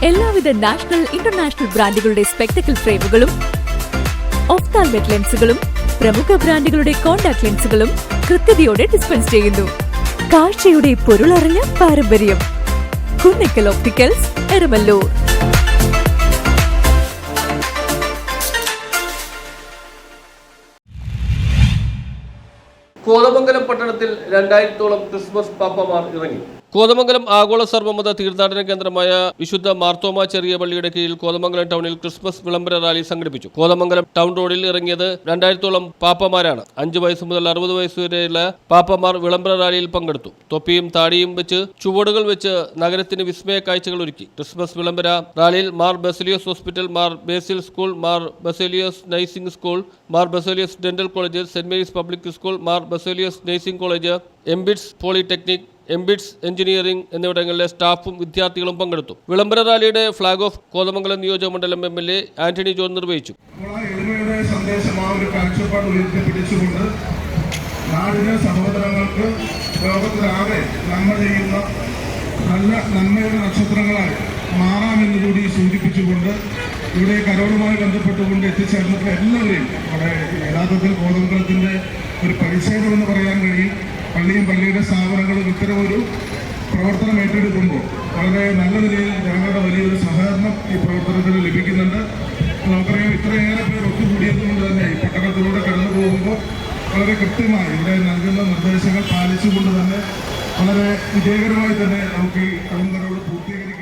എല്ലാവിധ national international ബ്രാൻഡുകളുടെ spectacle ഫ്രെയിമുകളും ഒഫ്താൽമെറ്റ് ലെൻസുകളും പ്രമുഖ ബ്രാൻഡുകളുടെ കോൺടാക്ട് ലെൻസുകളും കൃത്യതയോടെ ഡിസ്പെൻസ് ചെയ്യുന്നു. കാഴ്ചയുടെ പൊരുളറിഞ്ഞ പാരമ്പര്യം. കുന്നക്കൽ ഓപ്റ്റിക്കൽസ്, എരമല്ലൂർ. കോതമംഗലം പട്ടണത്തിൽ 2000-ഓളം ക്രിസ്മസ് പാപ്പമാർ ഇറങ്ങി. കോതമംഗലം ആഗോള സർവ്വമത തീർത്ഥാടന കേന്ദ്രമായ വിശുദ്ധ മാർത്തോമ ചെറിയ പള്ളിയുടെ കീഴിൽ കോതമംഗലം ടൗണിൽ ക്രിസ്മസ് വിളംബര റാലി സംഘടിപ്പിച്ചു. കോതമംഗലം ടൗൺ റോഡിൽ ഇറങ്ങിയത് 2000-ഓളം പാപ്പമാരാണ്. 5 വയസ്സ് മുതൽ 60 വയസ്സ് വരെയുള്ള പാപ്പമാർ വിളംബര റാലിയിൽ പങ്കെടുത്തു. തൊപ്പിയും താടിയും വെച്ച് ചുവടുകൾ വെച്ച് നഗരത്തിന് വിസ്മയ കാഴ്ചകൾ ഒരുക്കി. ക്രിസ്മസ് വിളംബര റാലിയിൽ Mar Baselios hospital, Mar Basil school, Mar Baselios nursing school, Mar Baselios dental college, സെന്റ് Mary's public school, Mar Baselios nursing college, MBITS polytechnic, MBITS engineering എന്നിവിടങ്ങളിലെ സ്റ്റാഫും വിദ്യാർത്ഥികളും പങ്കെടുത്തു. വിളംബര റാലിയുടെ ഫ്ളാഗ് ഓഫ് കോതമംഗലം നിയോജക മണ്ഡലം MLA ആന്റണി ജോൺ നിർവഹിച്ചു. നാടിന് സഹോദരങ്ങൾക്ക് ലോകത്തിലാകെ നന്മ ചെയ്യുന്ന നല്ല നന്മയുടെ നക്ഷത്രങ്ങളായി മാറാമെന്നുകൂടി സൂചിപ്പിച്ചുകൊണ്ട് ഇവിടെ കരോളുമായി ബന്ധപ്പെട്ടുകൊണ്ട് എത്തിച്ചേർന്നിട്ടുള്ള എല്ലാവരെയും അവിടെ യഥാർത്ഥത്തിൽ കോതമംഗലത്തിൻ്റെ ഒരു പരിച്ഛേദം എന്ന് പറയാൻ കഴിയും. പള്ളിയും പള്ളിയുടെ സ്ഥാപനങ്ങളും ഇത്തരമൊരു പ്രവർത്തനം ഏറ്റെടുക്കുമ്പോൾ വളരെ നല്ല നിലയിൽ ജനങ്ങളുടെ വലിയൊരു സഹകരണം ഈ പ്രവർത്തനത്തിൽ ലഭിക്കുന്നുണ്ട്. നമുക്കറിയാം, ഇത്രയേറെ പേർ ഒത്തുകൂടിയതുകൊണ്ട് തന്നെ ഈ പട്ടണത്തിലൂടെ കടന്നു പോകുമ്പോൾ വളരെ കൃത്യമായി ഇവിടെ നൽകുന്ന നിർദ്ദേശങ്ങൾ പാലിച്ചുകൊണ്ട് തന്നെ വളരെ വിജയകരമായി തന്നെ നമുക്ക് ഈ കടമ്പകളോട് പൂർത്തീകരിക്കണം.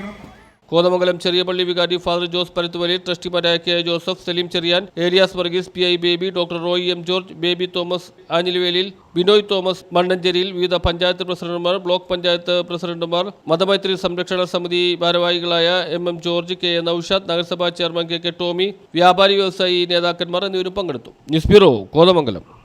കോതമംഗലം ചെറിയ പള്ളി വികാരി ഫാദർ ജോസ് പരുത്തുവലി, ട്രസ്റ്റിമാരായ K Joseph, Saleem Cherian, Eriyas Varghese, PI Baby, doctor Roy M George, Baby Thomas Anjilivelil, Binoy Thomas Mannancheriyil, വിവിധ പഞ്ചായത്ത് പ്രസിഡന്റുമാർ, ബ്ലോക്ക് പഞ്ചായത്ത് പ്രസിഡന്റുമാർ, മതമൈത്രി സംരക്ഷണ സമിതി ഭാരവാഹികളായ MM ജോർജ്, KA നൌഷാദ്, നഗരസഭാ ചെയർമാൻ KK ടോമി, വ്യാപാരി വ്യവസായി നേതാക്കന്മാർ എന്നിവരും പങ്കെടുത്തു. News bureau, Kothamangalam.